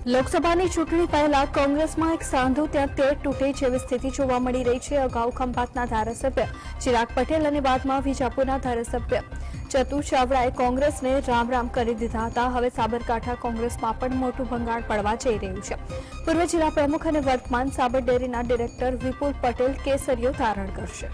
લોકસભાની ચૂંટણી પહેલા કોંગ્રેસમાં એક સાંધો ત્યાં તેર તૂટે જેવી સ્થિતિ જોવા મળી રહી છે। અગાઉ ખંભાતના ધારાસભ્ય ચિરાગ પટેલ અને બાદમાં વિજાપુરના ધારાસભ્ય ચતુ ચાવડાએ કોંગ્રેસને રામ રામ કરી દીધા હતા। હવે સાબરકાંઠા કોંગ્રેસમાં પણ મોટું ભંગાણ પડવા જઈ રહ્યું છે। પૂર્વ જિલ્લા પ્રમુખ અને વર્તમાન સાબર ડેરીના ડિરેક્ટર વિપુલ પટેલ કેસરીઓ ધારણ કરશે।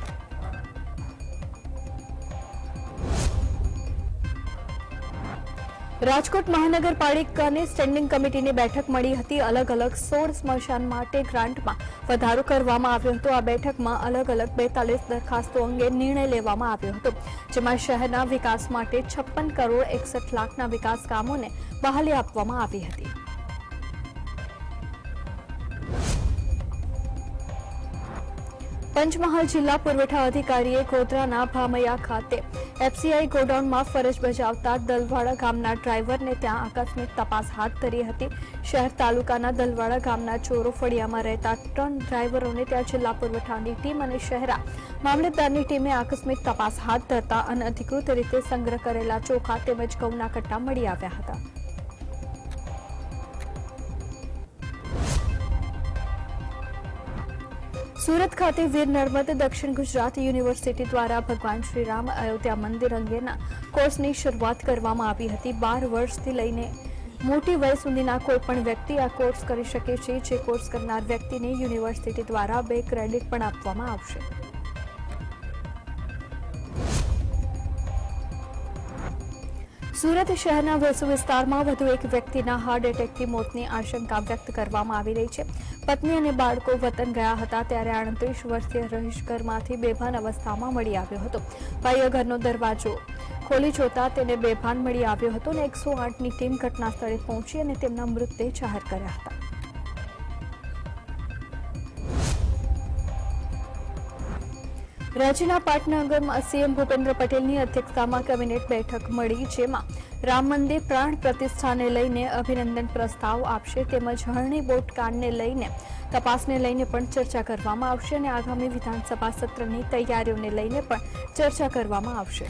રાજકોટ મહાનગરપાલિકાની સ્ટેન્ડિંગ કમિટીની બેઠક મળી હતી। અલગ અલગ 16 સ્મશાન માટે ગ્રાન્ટમાં વધારો કરવામાં આવ્યો હતો। આ બેઠકમાં અલગ અલગ 42 દરખાસ્તો અંગે નિર્ણય લેવામાં આવ્યો હતો, જેમાં શહેરના વિકાસ માટે 56 કરોડ 61 લાખના વિકાસ કામોને બહાલી આપવામાં આવી હતી। પંચમહાલ જિલ્લા પુરવઠા અધિકારીએ ગોધરાના ભામૈયા ખાતે એફસીઆઈ ગોડાઉનમાં ફરજ બજાવતા દલવાડા ગામના ડ્રાઈવરને ત્યાં આકસ્મિક તપાસ હાથ ધરી હતી। શહેર તાલુકાના દલવાડા ગામના ચોરો ફળિયામાં રહેતા 3 ડ્રાઈવરોને ત્યાં જિલ્લા પુરવઠાની ટીમ અને શહેરા મામલતદારની ટીમે આકસ્મિક તપાસ હાથ ધરતા અનધિકૃત રીતે સંગ્રહ કરેલા ચોખા તેમજ ઘઉંના કટ્ટા મળી આવ્યા હતા। સુરત ખાતે વીર નર્મદ દક્ષિણ ગુજરાત યુનિવર્સિટી દ્વારા ભગવાન શ્રીરામ અયોધ્યા મંદિર અંગેના કોર્સની શરૂઆત કરવામાં આવી હતી। 12 વર્ષથી લઈને મોટી વય સુધીના કોઈપણ વ્યક્તિ આ કોર્સ કરી શકે છે। જે કોર્સ કરનાર વ્યક્તિને યુનિવર્સિટી દ્વારા 2 ક્રેડિટ પણ આપવામાં આવશે। સુરત શહેરના વેસુ વિસ્તારમાં વધુ એક વ્યક્તિના હાર્ટ એટેકથી મોતની આશંકા વ્યક્ત કરવામાં આવી રહી છે। પત્ની અને બાળકો વતન ગયા હતા ત્યારે 38 વર્ષીય રહીશ ઘરમાંથી બેભાન અવસ્થામાં મળી આવ્યો હતો। ભાઈએ ઘરનો દરવાજો ખોલી જોતા તેને બેભાન મળી આવ્યો હતો અને 108ની ટીમ ઘટના સ્થળે પહોંચી અને તેમના મૃતદેહ જાહેર કર્યા હતા। રાજ્યના પાટનગરમાં સીએમ ભૂપેન્દ્ર પટેલની અધ્યક્ષતામાં કેબિનેટ બેઠક મળી, જેમાં રામ મંદિર પ્રાણ પ્રતિષ્ઠાને લઈને અભિનંદન પ્રસ્તાવ આપશે તેમજ હરણી બોટ કાંડને લઈને તપાસને લઈને પણ ચર્ચા કરવામાં આવશે અને આગામી વિધાનસભા સત્રની તૈયારીઓને લઈને પણ ચર્ચા કરવામાં આવશે।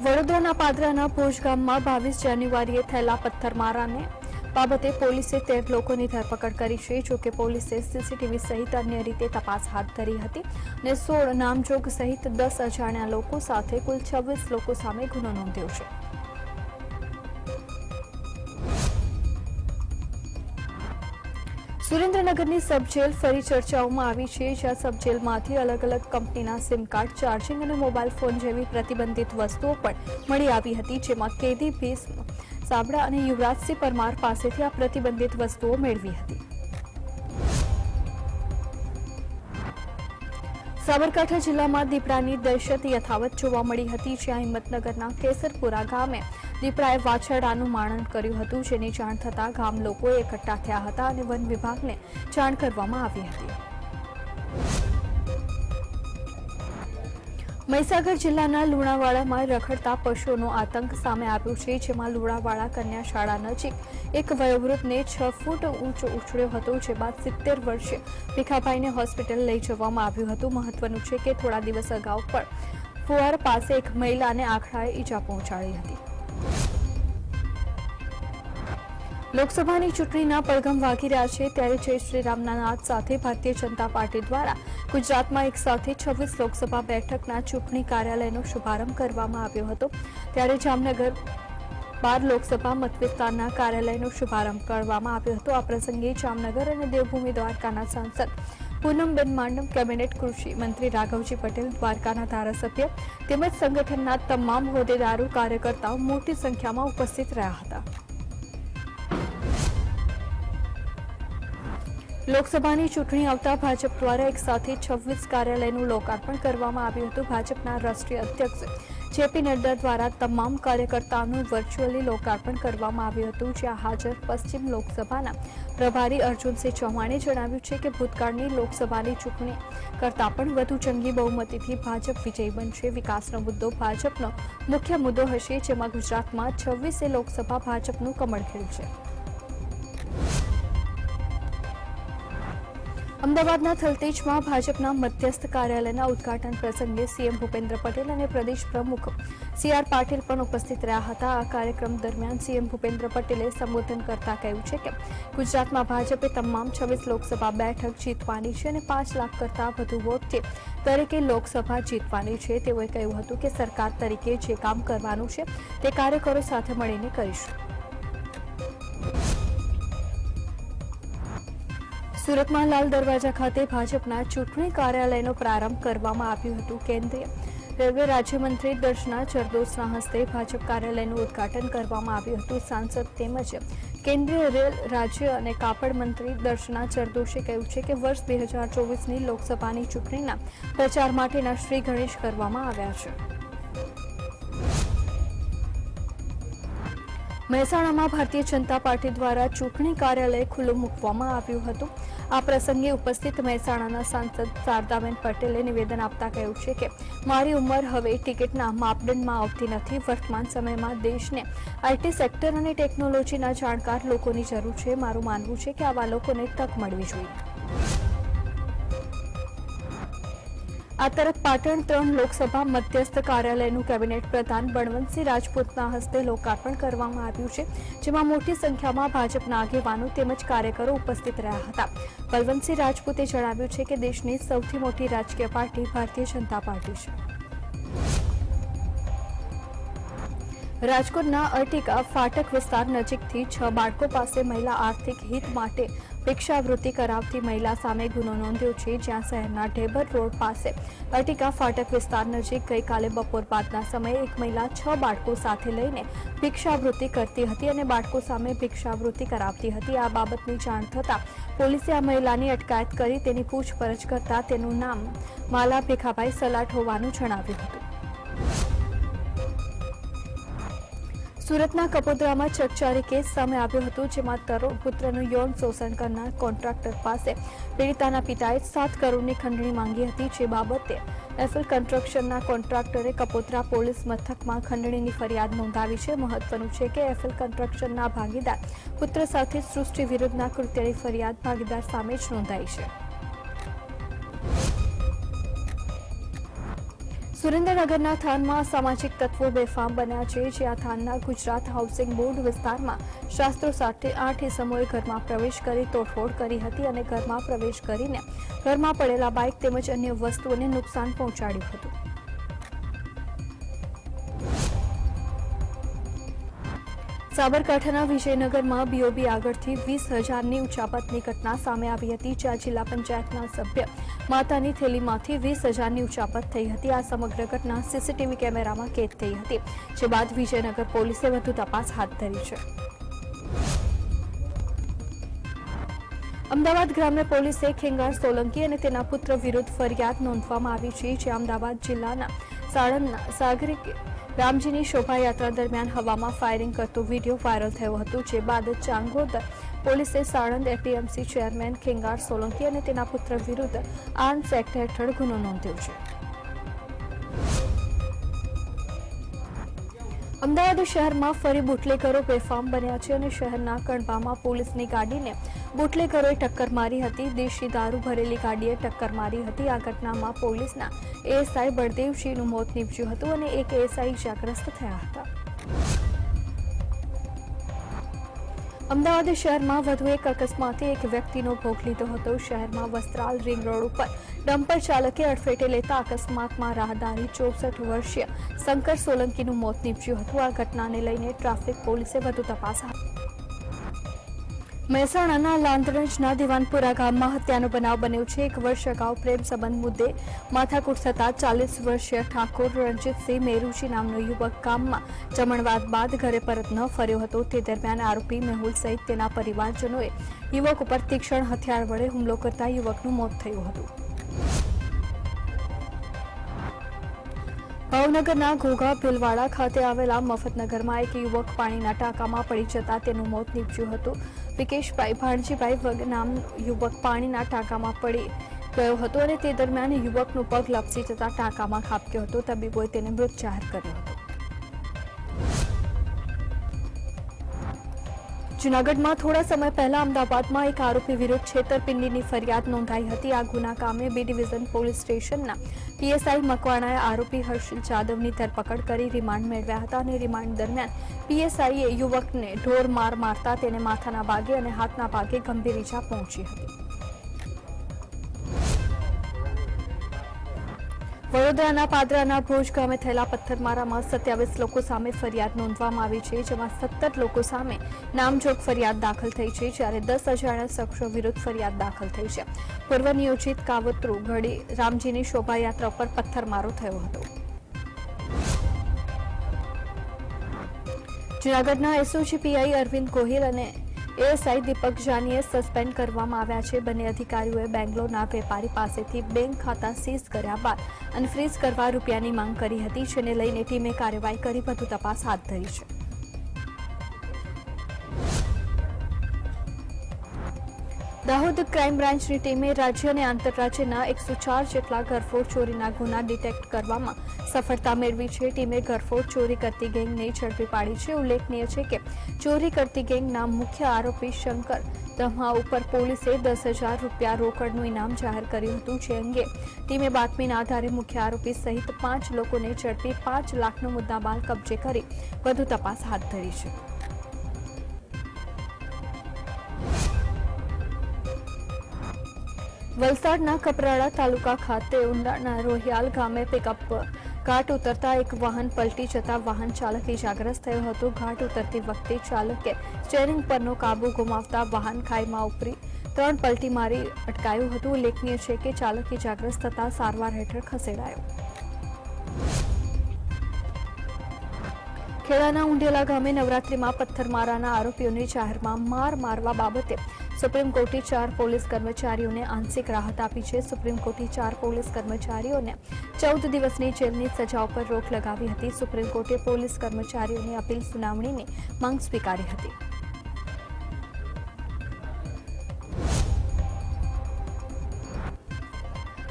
વડોદરાના પાદરાના ભોજ ગામમાં 22 જાન્યુઆરીએ થયેલા પથ્થરમારાને બાબતે પોલીસે 13 લોકોની ધરપકડ કરી છે। જોકે પોલીસે સીસીટીવી સહિત અન્ય રીતે તપાસ હાથ ધરી હતી અને 16 નામજોગ સહિત 10 અજાણ્યા લોકો સાથે કુલ 26 લોકો સામે ગુનો નોંધ્યો છે। સુરેન્દ્રનગરની સબજેલ ફરી ચર્ચાઓમાં આવી છે, જ્યાં સબજેલમાંથી અલગ અલગ કંપનીના સિમ કાર્ડ, ચાર્જિંગ અને મોબાઈલ ફોન જેવી પ્રતિબંધિત વસ્તુઓ પણ મળી આવી હતી, જેમાં કેદી ભીષ્મ સાબડા અને યુવરાજસિંહ પરમાર પાસેથી આ પ્રતિબંધિત વસ્તુઓ મેળવી હતી। સાબરકાંઠા જિલ્લામાં દીપડાની દહેશત યથાવત જોવા મળી હતી, જ્યાં હિંમતનગરના કેસરપુરા ગામે દીપડાએ વાછરડાનું મારણ કર્યું હતું, જેની જાણ થતાં ગામ લોકો એકઠા થયા હતા અને વન વિભાગને જાણ કરવામાં આવી હતી। મહીસાગર જિલ્લાના લુણાવાડામાં રખડતા પશુઓનો આતંક સામે આવ્યો છે, જેમાં લુણાવાડા કન્યા શાળા નજીક એક વયોવૃદ્ધને 6 ફૂટ ઊંચો ઉછળ્યો હતો, જે બાદ 70 વર્ષીય ભીખાભાઈને હોસ્પિટલ લઈ જવામાં આવ્યું હતું। મહત્વનું છે કે થોડા દિવસ અગાઉ પણ ફુવારા પાસે એક મહિલાને આંખડાએ ઈજા પહોંચાડી હતી। લોકસભાની ચૂંટણીના પડઘમ વાગી રહ્યા છે ત્યારે જય શ્રીરામના નાદ સાથે ભારતીય જનતા પાર્ટી દ્વારા ગુજરાતમાં એક સાથે 26 લોકસભા બેઠકના ચૂંટણી કાર્યાલયનો શુભારંભ કરવામાં આવ્યો હતો। ત્યારે જામનગર 12 લોકસભા મતવિસ્તારના કાર્યાલયનો શુભારંભ કરવામાં આવ્યો હતો। આ પ્રસંગે જામનગર અને દેવભૂમિ દ્વારકાના સાંસદ પૂનમબેન માડમ, કેબિનેટ કૃષિ મંત્રી રાઘવજી પટેલ, દ્વારકાના ધારાસભ્ય તેમજ સંગઠનના તમામ હોદ્દેદારો, કાર્યકર્તાઓ મોટી સંખ્યામાં ઉપસ્થિત રહ્યા હતા। લોકસભાની ચૂંટણી આવતા ભાજપ દ્વારા એક સાથે 26 કાર્યાલયનું લોકાર્પણ કરવામાં આવ્યું હતું। ભાજપના રાષ્ટ્રીય અધ્યક્ષ જેપી નડ્ડા દ્વારા તમામ કાર્યકર્તાઓનું વર્ચ્યુઅલી લોકાર્પણ કરવામાં આવ્યું હતું, જ્યાં હાજર પશ્ચિમ લોકસભાના પ્રભારી અર્જુનસિંહ ચૌહાણે જણાવ્યું છે કે ભૂતકાળની લોકસભાની ચૂંટણી કરતાં પણ વધુ જંગી બહુમતીથી ભાજપ વિજયી બનશે। વિકાસનો મુદ્દો ભાજપનો મુખ્ય મુદ્દો હશે, જેમાં ગુજરાતમાં 26 લોકસભા ભાજપનું કમળ ખીલશે। અમદાવાદના થલતેજમાં ભાજપના મધ્યસ્થ કાર્યાલયના ઉદ્ઘાટન પ્રસંગે સીએમ ભૂપેન્દ્ર પટેલ અને પ્રદેશ પ્રમુખ સી.આર. પાટીલ પણ ઉપસ્થિત રહ્યા હતા. આ કાર્યક્રમ દરમિયાન સીએમ ભૂપેન્દ્ર પટેલે સંબોધન કરતા કહ્યું છે કે ગુજરાતમાં ભાજપે તમામ 26 લોકસભા બેઠક જીતવાની છે અને 5 લાખ કરતાં વધુ વોટથી દરેકે લોકસભા જીતવાની છે. તેઓએ કહ્યું હતું કે સરકાર તરીકે જે કામ કરવાનું છે તે કાર્યકરો સાથે મળીને કરીશું. સુરતમાં લાલ દરવાજા ખાતે ભાજપના ચૂંટણી કાર્યાલયનો પ્રારંભ કરવામાં આવ્યું હતું. કેન્દ્રીય રેલવે રાજ્યમંત્રી દર્શના જરદોશના હસ્તે ભાજપ કાર્યાલયનું ઉદ્ઘાટન કરવામાં આવ્યું હતું. સાંસદ તેમજ કેન્દ્રીય રેલ રાજ્ય અને કાપડ મંત્રી દર્શના જરદોશે કહ્યું છે કે વર્ષ 2024ની લોકસભાની ચૂંટણીના પ્રચાર માટેના શ્રી ગણેશ કરવામાં આવ્યા છે. મહેસાણામાં ભારતીય જનતા પાર્ટી દ્વારા ચૂંટણી કાર્યાલય ખુલ્લું મૂકવામાં આવ્યું હતું. આ પ્રસંગે ઉપસ્થિત મહેસાણાના સાંસદ શારદાબેન પટેલે નિવેદન આપતા કહ્યું છે કે મારી ઉંમર હવે ટિકિટના માપદંડમાં આવતી નથી. વર્તમાન સમયમાં દેશને આઈટી સેક્ટર અને ટેકનોલોજીના જાણકાર લોકોની જરૂર છે. મારું માનવું છે કે આવા લોકોને તક મળવી જોઈએ. આ તરફ પાટણ 3 લોકસભા મધ્યસ્થ કાર્યાલયનું કેબિનેટ પ્રધાન બળવંતસિંહ રાજપૂતના હસ્તે લોકાર્પણ કરવામાં આવ્યું છે, જેમાં મોટી સંખ્યામાં ભાજપના આગેવાનો તેમજ કાર્યકરો ઉપસ્થિત રહ્યા હતા. બળવંતસિંહ રાજપૂતે જણાવ્યું છે કે દેશની સૌથી મોટી રાજકીય પાર્ટી ભારતીય જનતા પાર્ટી છે. રાજકોટના અર્ટિકા ફાટક વિસ્તાર નજીકથી 6 બાળકો પાસે મહિલા આર્થિક હિત માટે ભિક્ષાવૃત્તિ કરાવતી મહિલા સામે ગુનો નોંધ્યો છે. જ્યાં શહેરના ઢેબર રોડ પાસે અર્ટિકા ફાટક વિસ્તાર નજીક ગઈકાલે બપોર બાદના સમયે એક મહિલા 6 બાળકો સાથે લઈને ભિક્ષાવૃત્તિ કરતી હતી અને બાળકો સામે ભિક્ષાવૃત્તિ કરાવતી હતી. આ બાબતની જાણ થતાં પોલીસે આ મહિલાની અટકાયત કરી તેની પૂછપરછ કરતા તેનું નામ માલા ભીખાભાઈ સલાટ હોવાનું જણાવ્યું હતું. સુરતના કપોદરામાં ચકચારી કેસ સામે આવ્યો હતો, જેમાં પુત્રનું યૌન શોષણ કરનાર કોન્ટ્રાક્ટર પાસે પીડિતાના પિતાએ 7 કરોડની ખંડણી માંગી હતી. જે બાબતે એફએલ કન્સ્ટ્રક્શનના કોન્ટ્રાક્ટરે કપોદરા પોલીસ મથકમાં ખંડણીની ફરિયાદ નોંધાવી છે. મહત્વનું છે કે એફએલ કન્સ્ટ્રક્શનના ભાગીદાર પુત્ર સાથે સૃષ્ટિ વિરુદ્ધના કૃત્યની ફરિયાદ ભાગીદાર સામે જ નોંધાઈ છે. સુરેન્દ્રનગરના થાનમાં સામાજિક તત્વો બેફામ બન્યા છે. જ્યાં થાનના ગુજરાત હાઉસિંગ બોર્ડ વિસ્તારમાં શાસ્ત્રો સાથે 8 ઇસમોએ ઘરમાં પ્રવેશ કરી તોડફોડ કરી હતી અને ઘરમાં પ્રવેશ કરીને ઘરમાં પડેલા બાઇક તેમજ અન્ય વસ્તુઓને નુકસાન પહોંચાડ્યું હતું. સાબરકાંઠાના વિજયનગરમાં બીઓબી આગળથી 20,000ની ઉચાપતની ઘટના સામે આવી હતી. જ્યાં જિલ્લા પંચાયતના સભ્ય માતાની થેલીમાંથી 20,000ની ઉચાપત થઈ હતી. આ સમગ્ર ઘટના સીસીટીવી કેમેરામાં કેદ થઈ હતી, જે બાદ વિજયનગર પોલીસે વધુ તપાસ હાથ ધરી છે. અમદાવાદ ગ્રામ્ય પોલીસે ખેંગાર સોલંકી અને તેના પુત્ર વિરુદ્ધ ફરિયાદ નોંધવામાં આવી છે. જે અમદાવાદ જિલ્લાના સાણંદના સાગરિક રામજીની શોભાયાત્રા દરમિયાન હવામાં ફાયરિંગ કરતો વિડીયો વાયરલ થયો હતો. જે બાદ ચાંગોદર પોલીસે સાણંદ એપીએમસી ચેરમેન ખેંગાર સોલંકી અને તેના પુત્ર વિરુદ્ધ આર્મ્સ એક્ટ હેઠળ ગુનો નોંધ્યો છે. અમદાવાદ શહેરમાં ફરી બુટલેગરો બેફામ બન્યા છે અને શહેરના કણભામાં પોલીસની ગાડીને બુટલેગરોએ ટક્કર મારી હતી. દેશી દારૂ ભરેલી ગાડીએ ટક્કર મારી હતી. આ ઘટનામાં પોલીસના એએસઆઈ બળદેવજીનું મોત નીપજ્યું હતું અને એક એએસઆઈ ઇજાગ્રસ્ત થયા હતા. અમદાવાદ શહેરમાં વધુ એક અકસ્માતે એક વ્યક્તિનો ભોગ લીધો હતો. શહેરમાં વસ્ત્રાલ રિંગ રોડ ઉપર ડમ્પર ચાલકે અડફેટે લેતા અકસ્માતમાં રાહદારી 64 વર્ષીય શંકર સોલંકીનું મોત નીપજ્યું હતું. આ ઘટનાને લઈને ટ્રાફિક પોલીસે વધુ તપાસ હાથ ધરી. મહેસાણાના લાંધણજના દિવાનપુરા ગામમાં હત્યાનો બનાવ બન્યો છે. 1 વર્ષ અગાઉ પ્રેમ સંબંધ મુદ્દે માથાકૂટ થતા 40 વર્ષીય ઠાકોર રણજીતસિંહ મેરુજી નામનો યુવક ગામમાં જમણવાર બાદ ઘરે પરત ન ફર્યો હતો. તે દરમિયાન આરોપી મેહુલ સહિત તેના પરિવારજનોએ યુવક ઉપર તીક્ષ્ણ હથિયાર વડે હુમલો કરતા યુવકનું મોત થયું હતું. ભાવનગરના ઘોઘા ભીલવાડા ખાતે આવેલા મફતનગરમાં એક યુવક પાણીના ટાંકામાં પડી જતા તેનું મોત નીપજ્યું હતું. વિકેશભાઈ ભાણજીભાઈ નામનો યુવક પાણીના ટાંકામાં પડી ગયો હતો અને તે દરમિયાન યુવકનું પગ લપસી જતા ટાંકામાં ખાબક્યો હતો. તબીબોએ તેને મૃત જાહેર કર્યો હતો. જૂનાગઢમાં થોડા સમય પહેલા અમદાવાદમાં એક આરોપી વિરુદ્ધ છેતરપિંડીની ફરિયાદ નોંધાઈ હતી। આ ગુના કામે બી ડિવિઝન પોલીસ સ્ટેશનના પીએસઆઈ મકવાણાએ આરોપી હર્ષિલ જાદવની ધરપકડ કરી રિમાન્ડ મેળવ્યા હતા અને રિમાન્ડ દરમિયાન પીએસઆઈએ યુવકને ઢોર માર મારતા તેને માથાના ભાગે અને હાથના ભાગે ગંભીર ઈજા પહોંચી હતી। વડોદરાના પાદરાના ભોજ ગામે થયેલા પથ્થરમારામાં 27 લોકો સામે ફરિયાદ નોંધવામાં આવી છે, જેમાં 17 લોકો સામે નામજોગ ફરિયાદ દાખલ થઈ છે, જ્યારે 10 અજાણ્યા શખ્સો વિરુદ્ધ ફરિયાદ દાખલ થઈ છે। પૂર્વ નિયોજિત કાવતરું ઘડી રામજીની શોભાયાત્રા પર પથ્થરમારો થયો હતો। જૂનાગઢના એસઓજી પીઆઈ અરવિંદ ગોહિલ અને એએસઆઈ દીપક જાનીએ સસ્પેન્ડ કરવામાં આવ્યા છે। બંને અધિકારીઓએ બેંગ્લોરના વેપારી પાસેથી બેંક ખાતા સીઝ કર્યા બાદ અનફ્રીઝ કરવા રૂપિયાની માંગ કરી હતી, જેને લઈને ટીમે કાર્યવાહી કરી વધુ તપાસ હાથ ધરી છે। દાહોદ ક્રાઇમ બ્રાન્ચની ટીમે રાજ્ય અને આંતરરાજ્યના 104 જેટલા ઘરફોડ ચોરીના ગુના ડિટેક્ટ કરવામાં સફળતા મેળવી છે। ટીમે ઘરફોડ ચોરી કરતી ગેંગને ઝડપી પાડી છે। ઉલ્લેખનીય છે કે ચોરી કરતી ગેંગના મુખ્ય આરોપી શંકર બ્રહ્મા ઉપર પોલીસે 10,000 રૂપિયા રોકડનું ઇનામ જાહેર કર્યું હતું, જે અંગે ટીમે બાતમીના આધારે મુખ્ય આરોપી સહિત 5 લોકોને ઝડપી 5 લાખનો મુદ્દામાલ કબજે કરી વધુ તપાસ હાથ ધરી છે। વલસાડના કપરાડા તાલુકા ખાતે ઉંડાના રોહિયાલ ગામે પિકઅપ ઘાટ ઉતરતા એક વાહન પલટી જતા વાહન ચાલક ઇજાગ્રસ્ત થયો હતો। ઘાટ ઉતરતી વખતે ચાલકે સ્ટીયરિંગ પરનો કાબુ ગુમાવતા વાહન ખાઈમાં ઉતરી 3 પલટી મારી અટકાયું હતું। ઉલ્લેખનીય છે કે ચાલક ઇજાગ્રસ્ત થતા સારવાર હેઠળ ખસેડાયો। ખેડાના ઉંઢેલા ગામે નવરાત્રીમાં પથ્થરમારાના આરોપીઓને જાહેરમાં માર મારવા બાબતે સુપ્રીમ કોર્ટે 4 પોલીસ કર્મચારીઓને આંશિક રાહત આપી છે। સુપ્રીમ કોર્ટે 4 પોલીસ કર્મચારીઓને 14 દિવસની જેલની સજા ઉપર રોક લગાવી હતી। સુપ્રીમ કોર્ટે પોલીસ કર્મચારીઓની અપીલ સુનાવણીની માંગ સ્વીકારી હતી।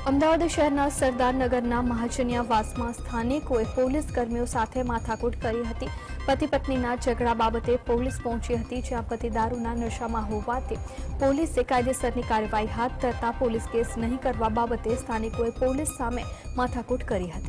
અમદાવાદ શહેરના સરદારનગરના મહાજનિયાવાસમાં સ્થાનિકોએ પોલીસ કર્મીઓ સાથે માથાકૂટ કરી હતી। પતિ પત્નીના ઝઘડા બાબતે પોલીસ પહોંચી હતી, જ્યાં પતિ દારૂના નશામાં હોવાથી પોલીસે કાયદેસરની કાર્યવાહી હાથ ધરતા પોલીસ કેસ નહીં કરવા બાબતે સ્થાનિકોએ પોલીસ સામે માથાકૂટ કરી હતી।